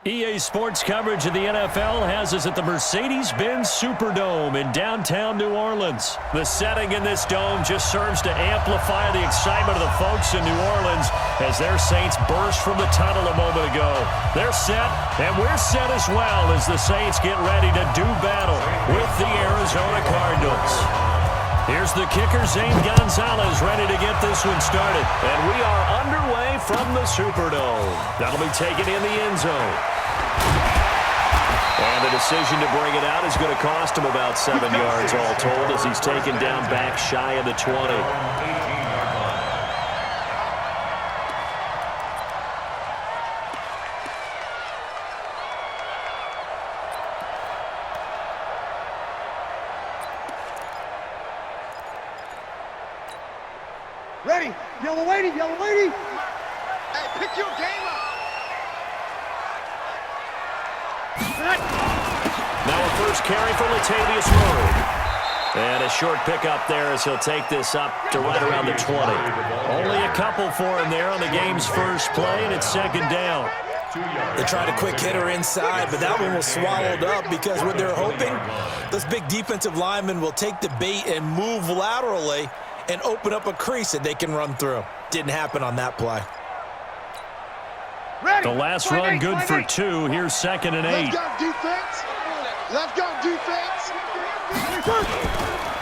EA Sports coverage of the NFL has us at the Mercedes-Benz Superdome in downtown New Orleans. The setting in this dome just serves to amplify the excitement of the folks in New Orleans as their Saints burst from the tunnel a moment ago. They're set, and we're set as well as the Saints get ready to do battle with the Arizona Cardinals. Here's the kicker, Zane Gonzalez, ready to get this one started. And we are underway from the Superdome. That'll be taken in the end zone. And the decision to bring it out is going to cost him about 7 yards all told as he's taken down back shy of the 20. Ready, yellow lady, yellow lady. Hey, pick your game up. Now a first carry for Latavius Murray. And a short pickup there as he'll take this up to right around the 20. Only a couple for him there on the game's first play, and it's second down. They tried a quick hitter inside, but that one was swallowed up because what they're hoping, this big defensive lineman will take the bait and move laterally and open up a crease that they can run through. Didn't happen on that play. The last run good for 2. Here's second and 8. Let's go defense. Let's go defense.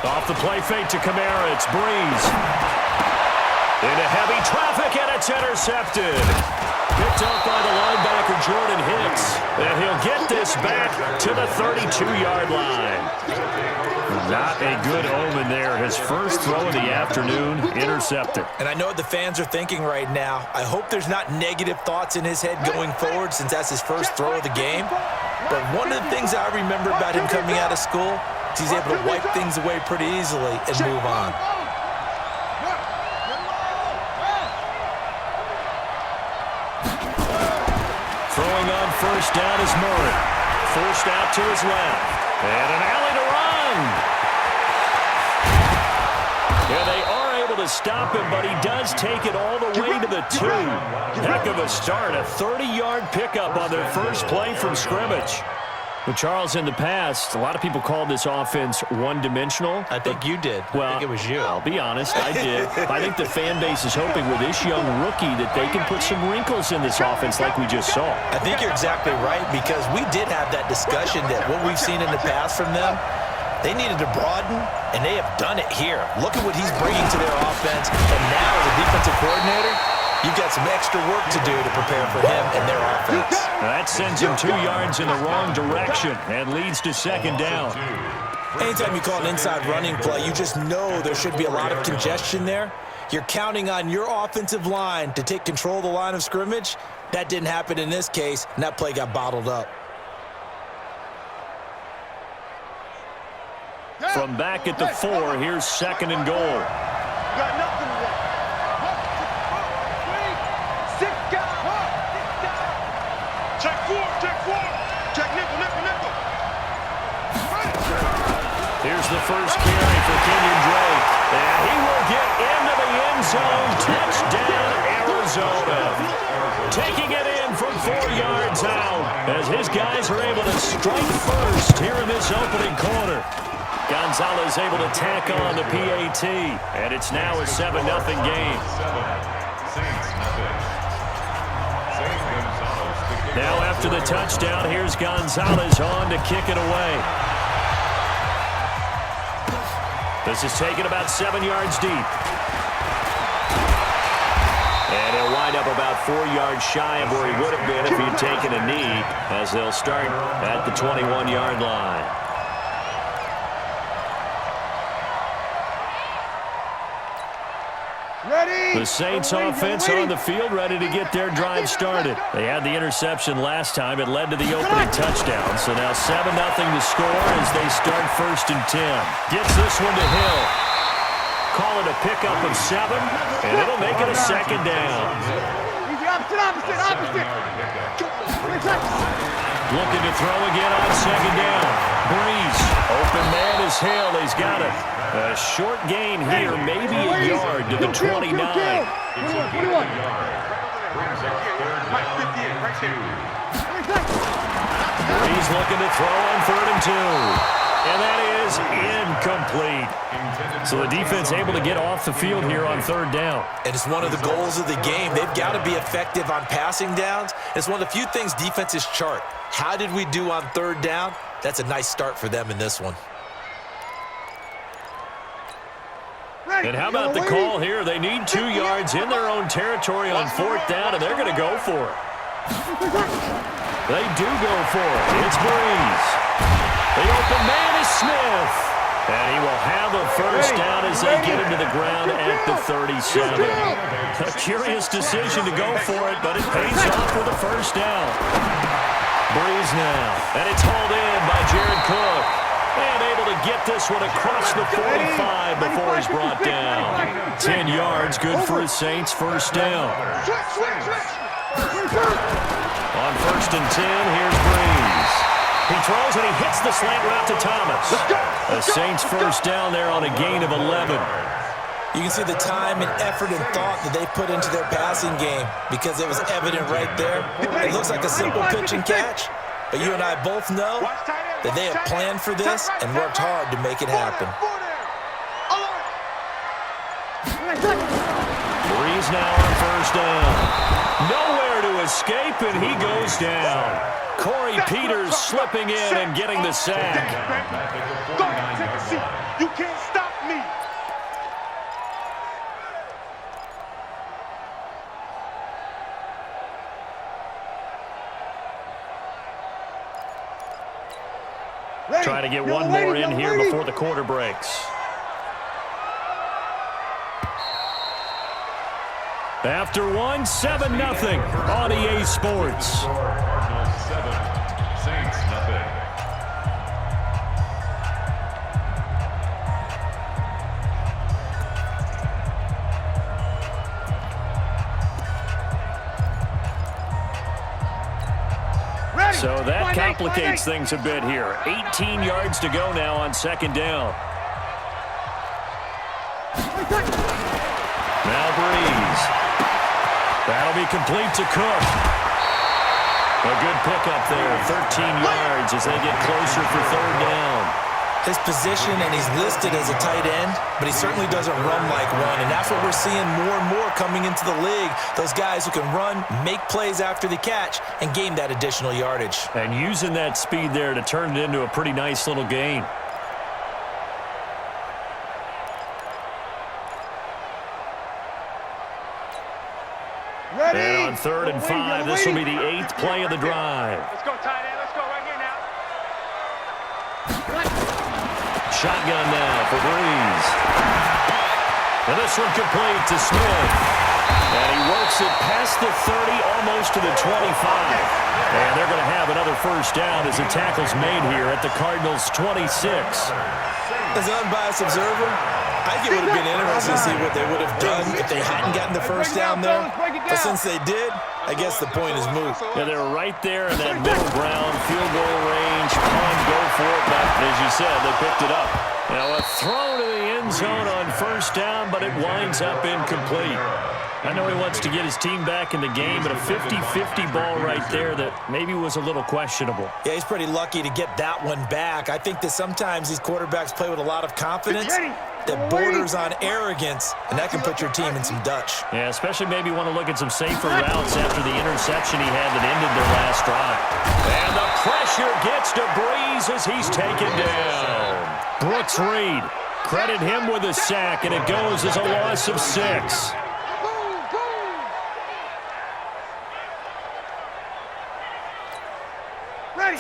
Off the play fake to Kamara. It's Breeze. Into heavy traffic, and it's intercepted. Picked up by the linebacker, Jordan Hicks. And he'll get this back to the 32-yard line. Not a good omen there. His first throw of the afternoon, intercepted. And I know what the fans are thinking right now. I hope there's not negative thoughts in his head going forward since that's his first throw of the game. But one of the things I remember about him coming out of school is he's able to wipe things away pretty easily and move on. Throwing on first down is Murray. Forced out to his left. And an alley to run. Yeah, they are able to stop him, but he does take it all the way to the 2. Heck of a start. A 30-yard pickup on their first play from scrimmage. Well, Charles, in the past, a lot of people called this offense one-dimensional. I think you did. Well, I think it was you. I'll be honest, I did. I think the fan base is hoping with this young rookie that they can put some wrinkles in this offense like we just saw. I think you're exactly right because we did have that discussion that what we've seen in the past from them, they needed to broaden, and they have done it here. Look at what he's bringing to their offense, and now as a defensive coordinator, you've got some extra work to do to prepare for him and their offense. Now that sends him 2 yards in the wrong direction and leads to second down. Anytime you call an inside running play, you just know there should be a lot of congestion there. You're counting on your offensive line to take control of the line of scrimmage. That didn't happen in this case, and that play got bottled up. From back at the 4, here's second and goal. Got nothing to that. Check 4, check 4. Check nickel, nickel, nickel. Here's the first carry for Kenyon Drake. And he will get into the end zone. Touchdown, Arizona. Taking it in from 4 yards out as his guys are able to strike first here in this opening quarter. Gonzalez able to tack on the PAT, and it's now a 7-0 game. Now after the touchdown, here's Gonzalez on to kick it away. This is taken about 7 yards deep. And he'll wind up about 4 yards shy of where he would have been if he'd taken a knee, as they'll start at the 21-yard line. Ready. The Saints offense on the field, ready to get their drive started. They had the interception last time. It led to the opening touchdown. So now 7-0 to score as they start first and 10. Gets this one to Hill. Call it a pickup of 7, and it'll make it a second down. Opposite. Looking to throw again on second down. Breeze. Open man is Hill. He's got it. A short gain here, maybe a yard to the 29. He's looking to throw on 3rd and 2. And that is incomplete. So the defense able to get off the field here on 3rd down. And it's one of the goals of the game. They've got to be effective on passing downs. It's one of the few things defenses chart. How did we do on 3rd down? That's a nice start for them in this one. And how about the call here? They need 2 yards in their own territory on 4th down, and they're going to go for it. They do go for it. It's Breeze. The open man is Smith. And he will have a first down as they get him to the ground at the 37. A curious decision to go for it, but it pays off with a first down. Breeze now. And it's hauled in by Jared Cook. And able to get this one across the 45 before he's brought down. 10 yards, good for his Saints first down. On 1st and 10, here's Breeze. He throws and he hits the slant route to Thomas. The Saints first down there on a gain of 11. You can see the time and effort and thought that they put into their passing game because it was evident right there. It looks like a simple pitch and catch, but you and I both know that they have planned for this and worked hard to make it happen. Breeze now on first down. Nowhere to escape, and he goes down. Corey Peters slipping in and getting the sack. Go ahead, take a seat. You can't stop me. Try to get one more in here before the quarter breaks. After one, 7-0 on EA Sports. Cardinals 7, Saints nothing. So that complicates things a bit here. 18 yards to go now on 2nd down. Now Breeze. That'll be complete to Cook. A good pickup there, 13 yards as they get closer for 3rd down. His position, and he's listed as a tight end, but he certainly doesn't run like one, and that's what we're seeing more and more coming into the league. Those guys who can run, make plays after the catch, and gain that additional yardage. And using that speed there to turn it into a pretty nice little gain. And on 3rd and 5, this will be the 8th play of the drive. Let's go, tight end. Let's go right here now. Shotgun now for Breeze. And this one complete to Smith. And he works it past the 30, almost to the 25. And they're going to have another first down as the tackle's made here at the Cardinals' 26. As an unbiased observer, I think it would have been interesting to see what they would have done if they hadn't gotten the first down there. But since they did, I guess the point is moot. Yeah, they were right there in that middle ground, field goal range, punt, go for it, but as you said, they picked it up. Now a throw to the end zone on first down, but it winds up incomplete. I know he wants to get his team back in the game, but a 50-50 ball right there that maybe was a little questionable. Yeah, he's pretty lucky to get that one back. I think that sometimes these quarterbacks play with a lot of confidence that borders on arrogance, and that can put your team in some Dutch. Yeah, especially maybe want to look at some safer routes after the interception he had that ended their last drive. And the pressure gets to Breeze as he's taken down. Brooks Reed, credit him with a sack, and it goes as a loss of 6.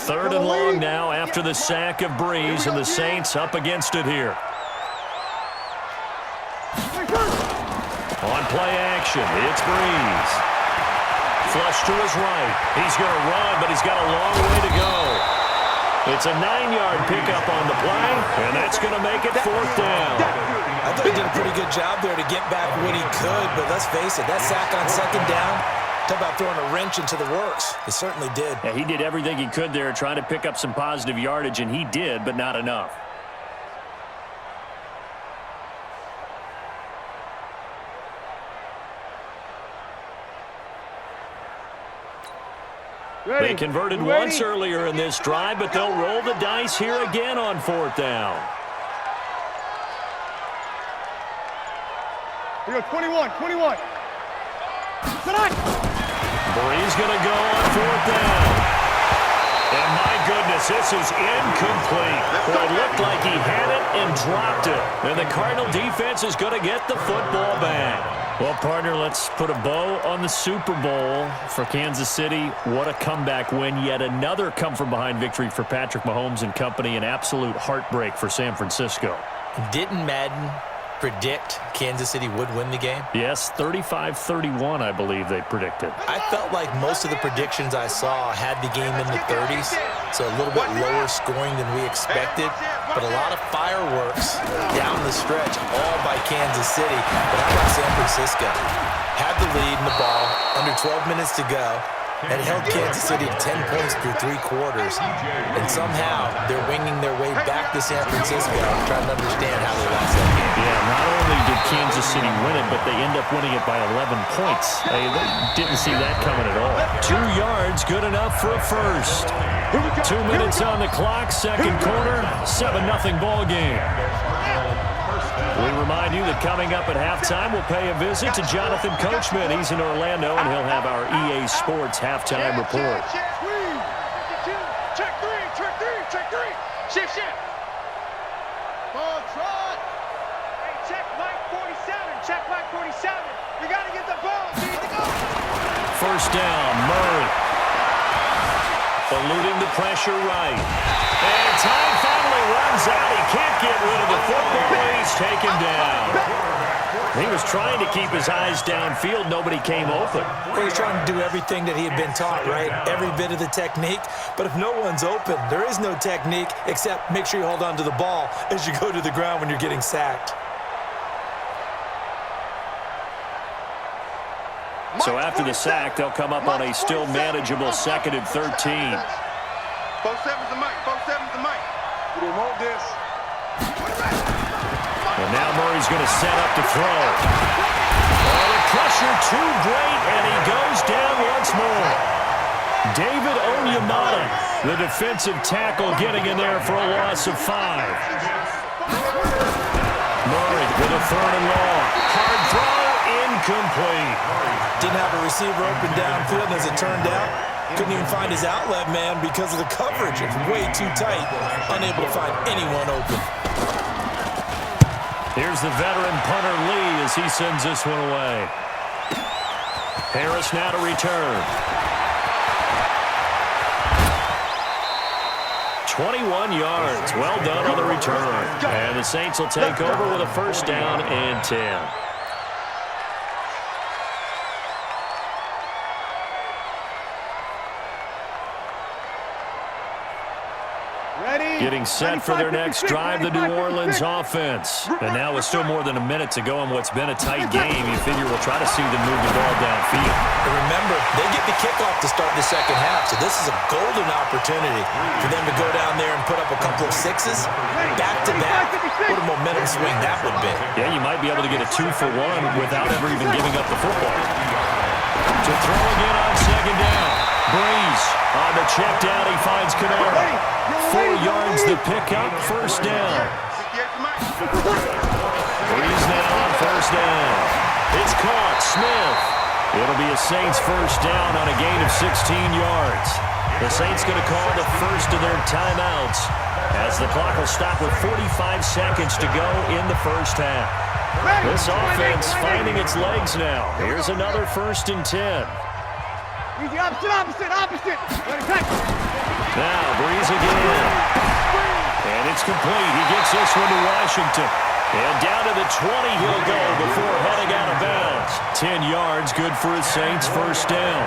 Third and long now after the sack of Breeze, and the Saints up against it here. On play action, it's Breeze. Flush to his right. He's going to run, but he's got a long way to go. It's a 9-yard pickup on the play, and that's going to make it 4th down. I thought he did a pretty good job there to get back what he could, but let's face it, that sack on 2nd down, talk about throwing a wrench into the works. He certainly did. Yeah, he did everything he could there trying to pick up some positive yardage, and he did, but not enough. They converted once earlier in this drive, but they'll roll the dice here again on 4th down. Here we go, 21. Bree's going to go on 4th down. And my goodness, this is incomplete. Well, it looked like he had it and dropped it. And the Cardinal defense is going to get the football back. Well, partner, let's put a bow on the Super Bowl for Kansas City. What a comeback win. Yet another come-from-behind victory for Patrick Mahomes and company. An absolute heartbreak for San Francisco. Didn't Madden predict Kansas City would win the game? Yes, 35-31, I believe they predicted. I felt like most of the predictions I saw had the game in the 30s, so a little bit lower scoring than we expected, but a lot of fireworks down the stretch, all by Kansas City. But how about San Francisco? Had the lead in the ball, under 12 minutes to go, and held Kansas City to 10 points through 3 quarters. And somehow they're winging their way back to San Francisco, trying to understand how they lost that game. Yeah, not only did Kansas City win it, but they end up winning it by 11 points. They didn't see that coming at all. 2 yards, good enough for a first. 2 minutes on the clock, second quarter, 7-0 ball game. We remind you that coming up at halftime, we'll pay a visit to Jonathan Coachman. He's in Orlando, and he'll have our EA Sports halftime report. Check three. Shift. Ball trot. Hey, check Mike 47. We got to get the ball. First down, Murray. Eluding the pressure right. And time finally runs out. He can't get rid of the football. He's taken down. He was trying to keep his eyes downfield. Nobody came open. He was trying to do everything that he had been taught, right? Every bit of the technique. But if no one's open, there is no technique except make sure you hold on to the ball as you go to the ground when you're getting sacked. So after the sack, they'll come up on a still manageable 2nd and 13. 4-7's the mic. We didn't want this. And now Murray's going to set up to throw. Oh, the pressure too great, and he goes down once more. David Onyemata, the defensive tackle, getting in there for a loss of 5. Murray with a 3rd and long. Hard throw, incomplete. Didn't have a receiver open downfield, as it turned out. Couldn't even find his outlet man because of the coverage. It's way too tight. Unable to find anyone open. Here's the veteran punter Lee as he sends this one away. Harris now to return. 21 yards. Well done on the return. And the Saints will take over with a first down and 10. Getting set for their next drive, the New Orleans offense. And now with still more than a minute to go in what's been a tight game, you figure we'll try to see them move the ball downfield. And remember, they get the kickoff to start the second half, so this is a golden opportunity for them to go down there and put up a couple of sixes back-to-back. What a momentum swing that would be. Yeah, you might be able to get a 2-for-1 without ever even giving up the football. To throw again on second down. Breeze on the check down. He finds Kennard. 4 yards the pickup, first down. Breeze now on first down. It's caught. Smith. It'll be a Saints first down on a gain of 16 yards. The Saints going to call the first of their timeouts as the clock will stop with 45 seconds to go in the first half. This offense finding its legs now. Here's another 1st and 10. Easy, opposite. Now, Breeze again. And it's complete. He gets this one to Washington. And down to the 20 he'll go before heading out of bounds. 10 yards, good for his Saints first down.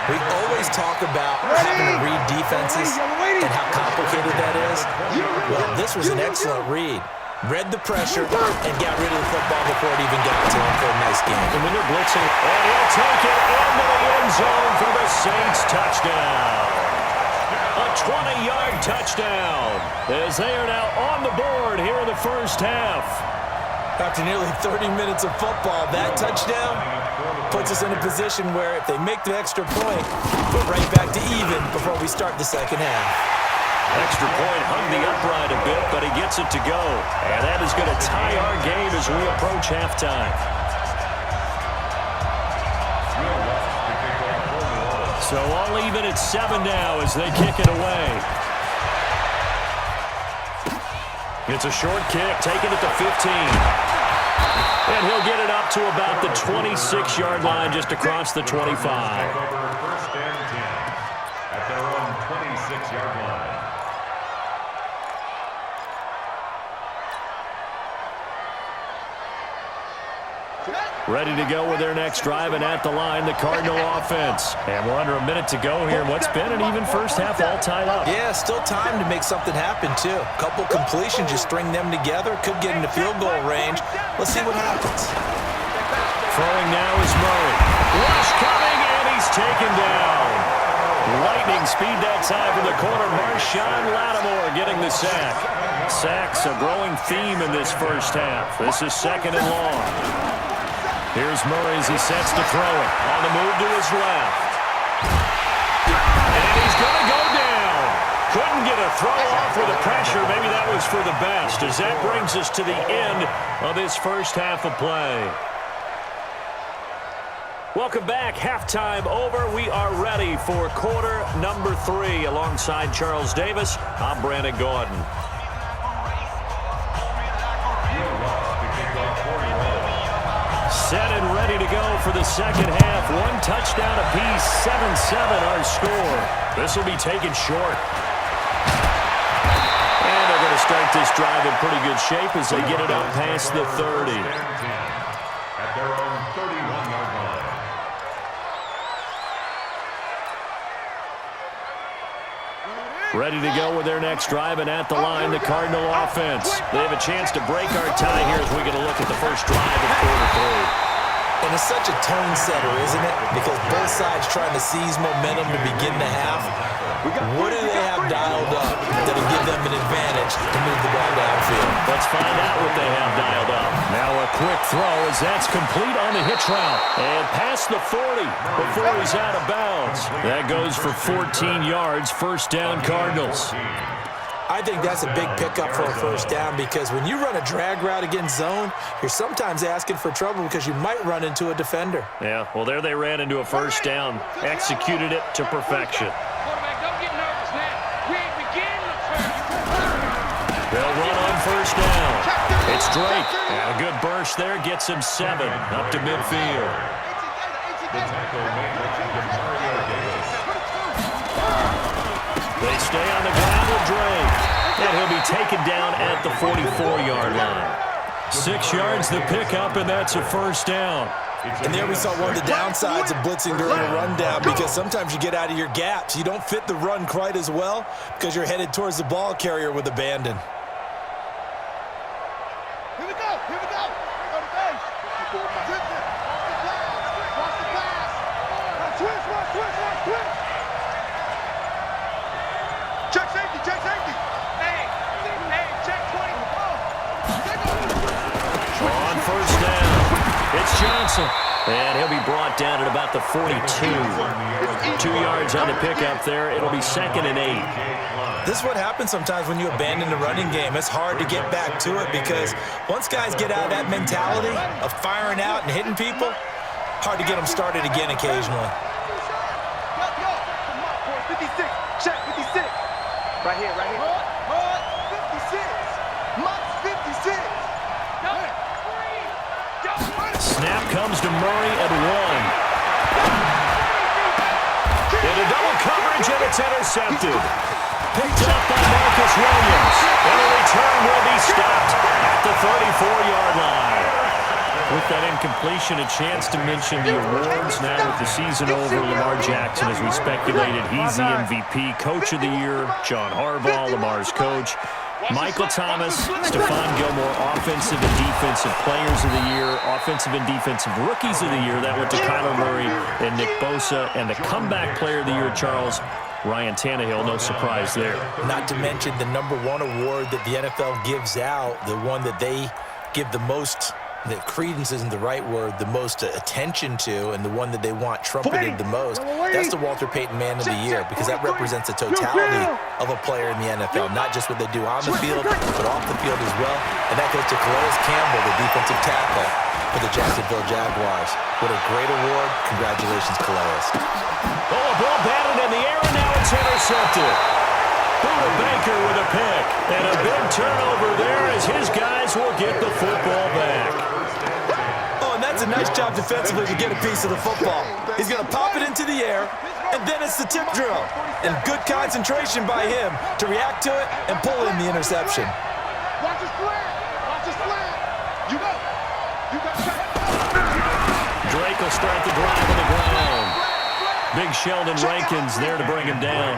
We always talk about having to read defenses and how complicated that is. Well, this was an excellent read. Read the pressure and got rid of the football before it even got to him for a nice game. And when they're blitzing, and he'll take it into the end zone for the Saints touchdown. A 20-yard touchdown as they are now on the board here in the first half. After nearly 30 minutes of football, that touchdown puts us in a position where if they make the extra point, we're right back to even. before we start the second half. Extra point hung the upright a bit, but he gets it to go. And that is going to tie our game as we approach halftime. So all even at 7 now as they kick it away. It's a short kick, taken at the 15. And he'll get it up to about the 26-yard line, just across the 25. First and 10 at their own 26-yard line. Ready to go with their next drive, and at the line, the Cardinal offense. And we're under a minute to go here in what's been an even first half, all tied up. Yeah, still time to make something happen, too. A couple completions, just string them together. Could get into field goal range. Let's see what happens. Throwing now is Murray. Rush coming, and he's taken down. Lightning speed that time from the corner. Marshawn Lattimore getting the sack. Sacks a growing theme in this first half. This is second and long. Here's Murray as he sets to throw it. On the move to his left. And he's going to go down. Couldn't get a throw off with the pressure. Maybe that was for the best, as that brings us to the end of this first half of play. Welcome back. Halftime over. We are ready for quarter number 3. Alongside Charles Davis, I'm Brandon Gordon. Set and ready to go for the second half. 1 touchdown apiece, 7-7 our score. This will be taken short. And they're going to start this drive in pretty good shape as they get it up past the 30. At their own 31-yard line. Ready to go with their next drive, and at the line, the Cardinal offense. They have a chance to break our tie here as we get a look at the first drive of quarter 3. And it's such a tone setter, isn't it? Because both sides trying to seize momentum to begin the half. What do they have dialed up that'll give them an advantage to move the ball downfield? Let's find out what they have dialed up. Now a quick throw as that's complete on the hitch route. And past the 40 before he's out of bounds. That goes for 14 yards, first down Cardinals. I think that's a big pickup for a first down because when you run a drag route against zone, you're sometimes asking for trouble because you might run into a defender. Yeah, well, there they ran into a first down. Executed it to perfection. Quarterback, don't get nervous now. We ain't beginning the turn. They'll run on first down. It's Drake. And a good burst there gets him 7 up to midfield. The tackle made by Mario Davis. They stay on the ground with Drake. And he'll be taken down at the 44-yard line. 6 yards the pickup, and that's a first down. And there we saw one of the downsides of blitzing during a rundown because sometimes you get out of your gaps. You don't fit the run quite as well because you're headed towards the ball carrier with abandon. Here we go. Here we go. Go to base. Drip it. Watch the pass. Switch. Check safety. Hey, check 20. On first down, it's Johnson. And he'll be brought down at about the 42. 2 yards on the pickup there. It'll be second and 8. This is what happens sometimes when you abandon the running game. It's hard to get back to it because once guys get out of that mentality of firing out and hitting people, hard to get them started again occasionally. 56. Check 56. Right here. 56. Mox 56. Snap comes to Murray at 1. Into double coverage, and it's intercepted. Picked up by Marcus Williams. And the return will be stopped at the 34-yard line. With that incompletion, a chance to mention the awards now with the season over. Lamar Jackson, as we speculated, he's the MVP, Coach of the Year. John Harbaugh, Lamar's coach. Michael Thomas, Stephon Gilmore, Offensive and Defensive Players of the Year, Offensive and Defensive Rookies of the Year. That went to Kyler Murray and Nick Bosa. And the Comeback Player of the Year, Charles, Ryan Tannehill, no surprise there. Not to mention the #1 award that the NFL gives out, the one that they give the most that credence isn't the right word, the most attention to and the one that they want trumpeted the most, that's the Walter Payton Man of the Year, because that represents the totality of a player in the NFL, not just what they do on the field, but off the field as well. And that goes to Calais Campbell, the defensive tackle for the Jacksonville Jaguars. What a great award. Congratulations, Calais. Oh, a ball batted in the air, and now it's intercepted. Buda Baker with a pick, and a big turnover there as his guys will get the football back. Oh, and that's a nice job defensively to get a piece of the football. He's going to pop it into the air, and then it's the tip drill. And good concentration by him to react to it and pull in the interception. Watch his slant. Watch his slant. You go. You got Drake will start the drive on the ground. Big Sheldon Rankins there to bring him down.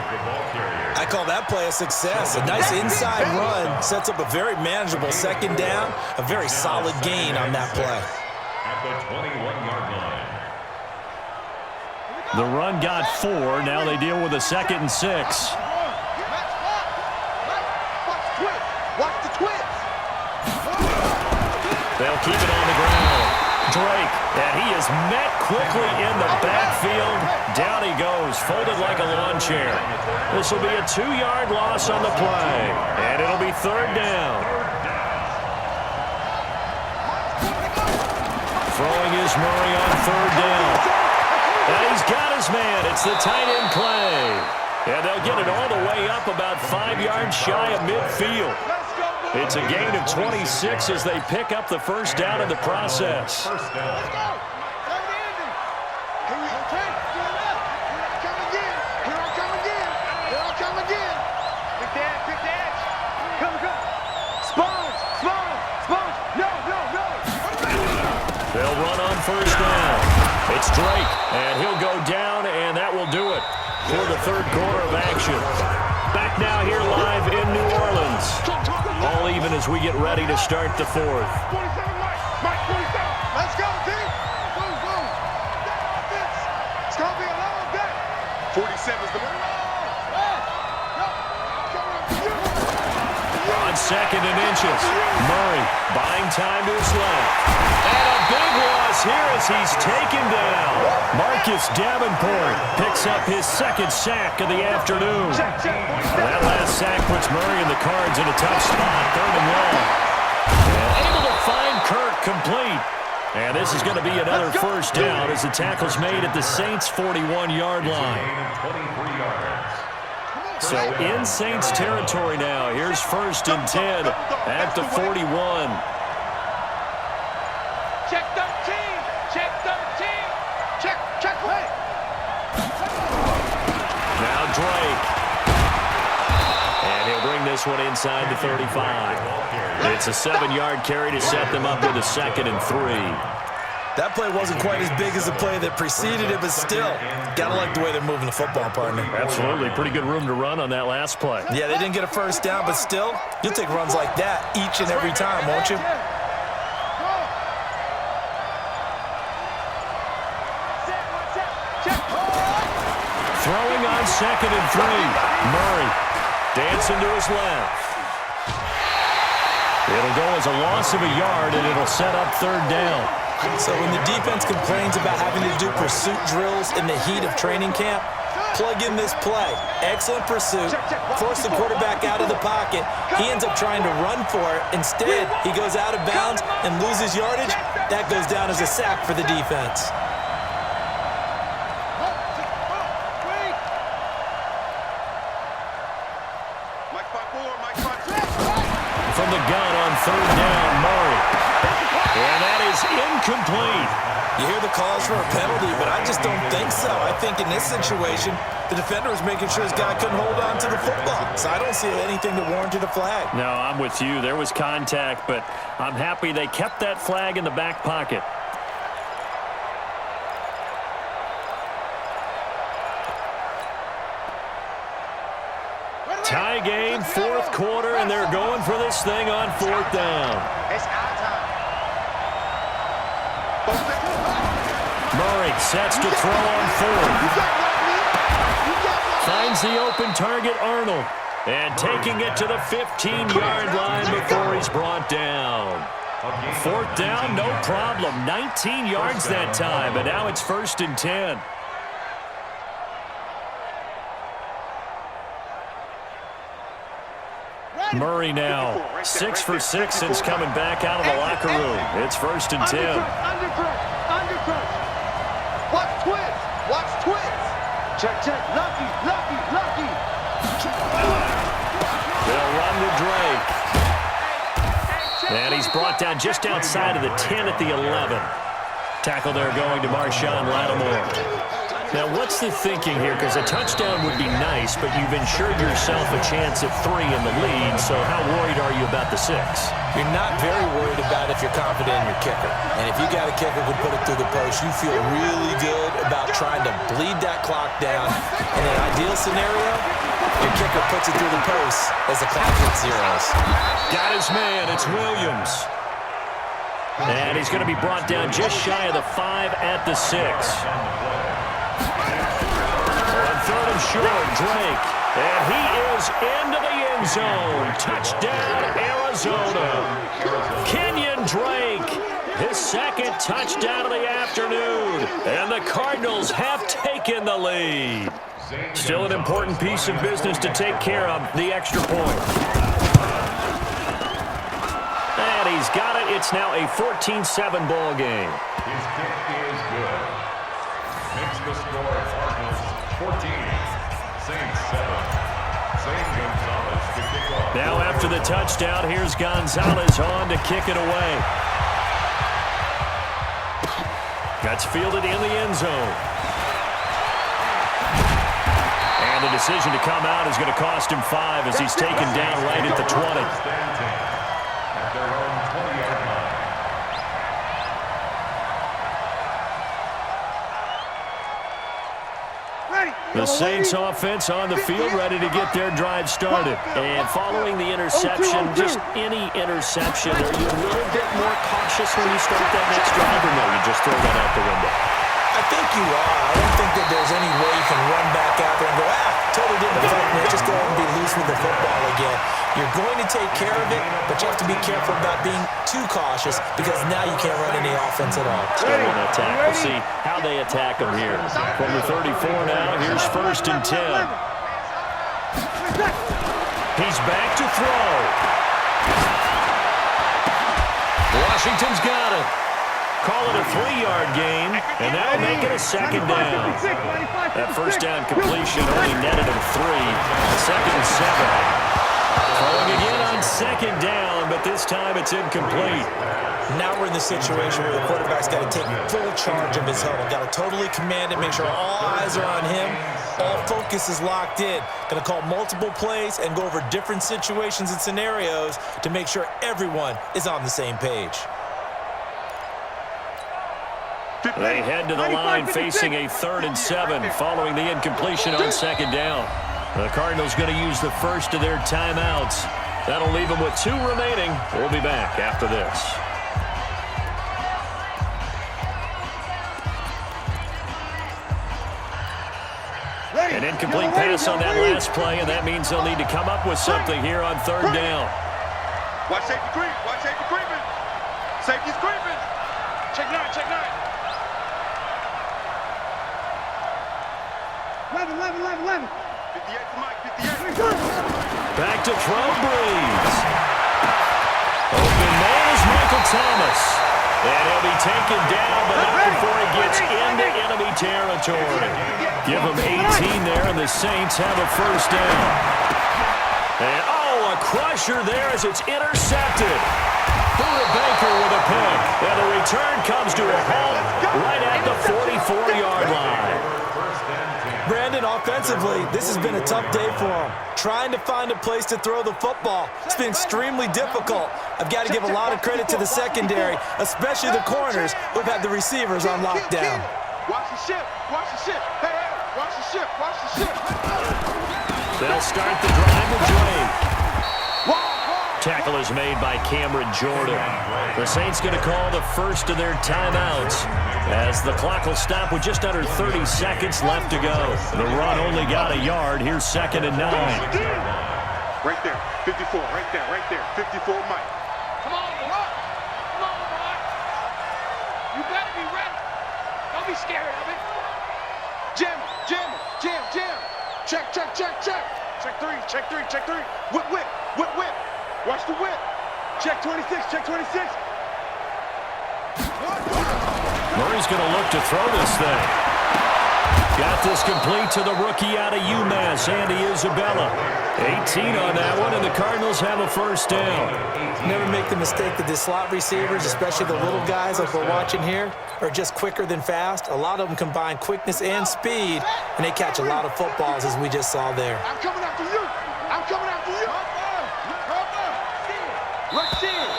I call that play a success. A nice inside run sets up a very manageable second down. A very solid gain on that play. At the 21-yard line. The run got 4. Now they deal with a 2nd and 6. Watch the twist. They'll keep it on the ground. Drake, and he is met quickly in the backfield. Down he goes, folded like a lawn chair. This will be a 2-yard loss on the play, and it'll be 3rd down. Throwing is Murray on 3rd down. And he's got his man. It's the tight end play. And they'll get it all the way up about 5 yards shy of midfield. It's a gain of 26 as they pick up the first down in the process. First down. They'll run on first down. It's Drake, and he'll go down, and that will do it for the 3rd quarter of action. Back now here live in New Orleans. All even as we get ready to start the 4th. 27, Mike 27. Let's go, team. Boom, boom. It's going to be a long day. 47's the On 2nd and inches, Murray buying time to his left. And a big loss here as he's taken down. Marcus Davenport picks up his 2nd sack of the afternoon. That last sack puts Murray and the Cards in a tough spot, 3rd and long. And able to find Kirk complete. And this is going to be another first down as the tackle's made at the Saints' 41-yard line. 23 yards. So in Saints territory now. Here's 1st and 10 at the 41. Check 13. Check 13. Check play. Now Drake. And he'll bring this one inside the 35. It's a 7-yard carry to set them up with a 2nd and 3. That play wasn't quite as big as the play that preceded it, but still, gotta like the way they're moving the football, partner. Absolutely. Pretty good room to run on that last play. Yeah, they didn't get a first down, but still, you'll take runs like that each and every time, won't you? Throwing on 2nd and 3. Murray dancing to his left. It'll go as a loss of a yard, and it'll set up 3rd down. So when the defense complains about having to do pursuit drills in the heat of training camp, plug in this play. Excellent pursuit. Force the quarterback out of the pocket. He ends up trying to run for it. Instead, he goes out of bounds and loses yardage. That goes down as a sack for the defense. From the gun on 3rd down, Murray. And that is incomplete. You hear the calls for a penalty, but I just don't think so. I think in this situation, the defender was making sure his guy couldn't hold on to the football. So I don't see anything to warrant a flag. No, I'm with you. There was contact, but I'm happy they kept that flag in the back pocket. Tie game, 4th quarter, and they're going for this thing on 4th down. It's our time. Murray sets to throw on 4th. Finds the open target, Arnold. And taking it to the 15-yard line before he's brought down. Fourth down, no problem. 19 yards that time, and now it's 1st and 10. Murray now, 6 for 6 since coming back out of the locker room. It's 1st and 10. Undercut. Watch twins. Watch twins. Check. Lucky. They'll run to Drake. And he's brought down just outside of the 10 at the 11. Tackle there going to Marshawn Lattimore. Now, what's the thinking here? Because a touchdown would be nice, but you've ensured yourself a chance at 3 in the lead, so how worried are you about the 6? You're not very worried about if you're confident in your kicker. And if you got a kicker who can put it through the post, you feel really good about trying to bleed that clock down. In an ideal scenario, your kicker puts it through the post as the clock hits zeros. Got his man. It's Williams. And he's going to be brought down just shy of the 5 at the 6. On 3rd and short, Drake. And he is into the end zone. Touchdown, Arizona. Kenyon Drake, his 2nd touchdown of the afternoon. And the Cardinals have taken the lead. Still an important piece of business to take care of, the extra point. And he's got it. It's now a 14-7 ball game. His kick is good. Makes the score Cardinals 14, Saints 7. St. Gonzalez to kick off. Now after the touchdown, here's Gonzalez on to kick it away. That's fielded in the end zone. And the decision to come out is going to cost him 5 as he's taken down right at the 20. At their own 20-yard line. The Saints offense on the field, ready to get their drive started. And following the interception, just any interception, are you a little bit more cautious when you start that next drive, or no, you just throw that out the window? I think you are. I don't think that there's any way you can run back out there and go, totally didn't affect me. Just go ahead and be loose with the football again. You're going to take care of it, but you have to be careful about being too cautious because now you can't run any offense at all. Still an attack. We'll see how they attack them here. From the 34 now, here's 1st and 10. He's back to throw. Washington's got it. Call it a 3-yard gain, and now make it a 2nd down. That 1st down completion only netted him 3. 2nd and 7. Throwing again on 2nd down, but this time it's incomplete. Now we're in the situation where the quarterback's got to take full charge of his huddle. Got to totally command it, make sure all eyes are on him. All focus is locked in. Going to call multiple plays and go over different situations and scenarios to make sure everyone is on the same page. They head to the line facing a 3rd and 7 following the incompletion on 2nd down. The Cardinals going to use the first of their timeouts. That'll leave them with 2 remaining. We'll be back after this. An incomplete pass on that last play, and that means they'll need to come up with something here on 3rd down. Watch safety creep. Watch safety creeping. Safety's creeping. Check 9. 11. 58 to Mike. 58. Back to throw, Breeze. Open man is Michael Thomas. And he'll be taken down, but not before he gets into enemy territory. Give him 18 there, and the Saints have a 1st down. And, a crusher there as it's intercepted. Buda Baker with a pick. And the return comes to a halt right at the 44-yard line. Brandon, offensively, this has been a tough day for him. Trying to find a place to throw the football. It's been extremely difficult. I've got to give a lot of credit to the secondary, especially the corners who've had the receivers on lockdown. Watch the ship. Hey, watch the ship. They'll start the drive with Drake. Tackle is made by Cameron Jordan. The Saints going to call the first of their timeouts as the clock will stop with just under 30 seconds left to go. The run only got a yard. Here's 2nd and 9. Right there, 54, right there, 54, Mike. Come on, run! Don't be scared of it. Jam, jam, jam, jam. Check, check, check, check. Check three, check three, check three. Whip, whip, whip, whip. Watch the whip. Check 26, check 26. Murray's going to look to throw this thing. Got this complete to the rookie out of UMass, Andy Isabella. 18 on that one, and the Cardinals have a first down. Never make the mistake that the slot receivers, especially the little guys like we're watching here, are just quicker than fast. A lot of them combine quickness and speed, and they catch a lot of footballs, as we just saw there. I'm coming after you. I'm coming after you. Let's see it.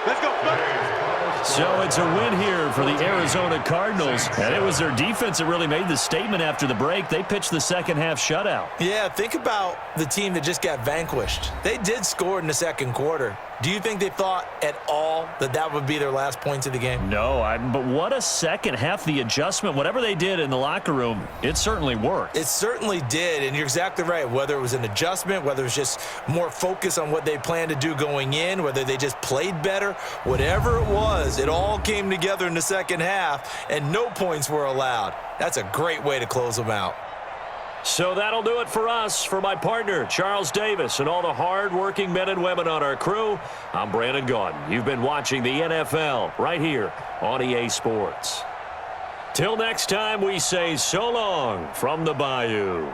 Let's go. So it's a win here for the Arizona Cardinals, and it was their defense that really made the statement after the break. They pitched the second half shutout. Yeah, think about the team that just got vanquished. They did score in the second quarter. Do you think they thought at all that that would be their last points of the game? No, but what a second half. The adjustment, whatever they did in the locker room, it certainly worked. It certainly did, and you're exactly right. Whether it was an adjustment, whether it was just more focus on what they planned to do going in, whether they just played better, whatever it was, it all came together in the second half, and no points were allowed. That's a great way to close them out. So that'll do it for us. For my partner, Charles Davis, and all the hard-working men and women on our crew, I'm Brandon Gaudin. You've been watching the NFL right here on EA Sports. Till next time, we say so long from the Bayou.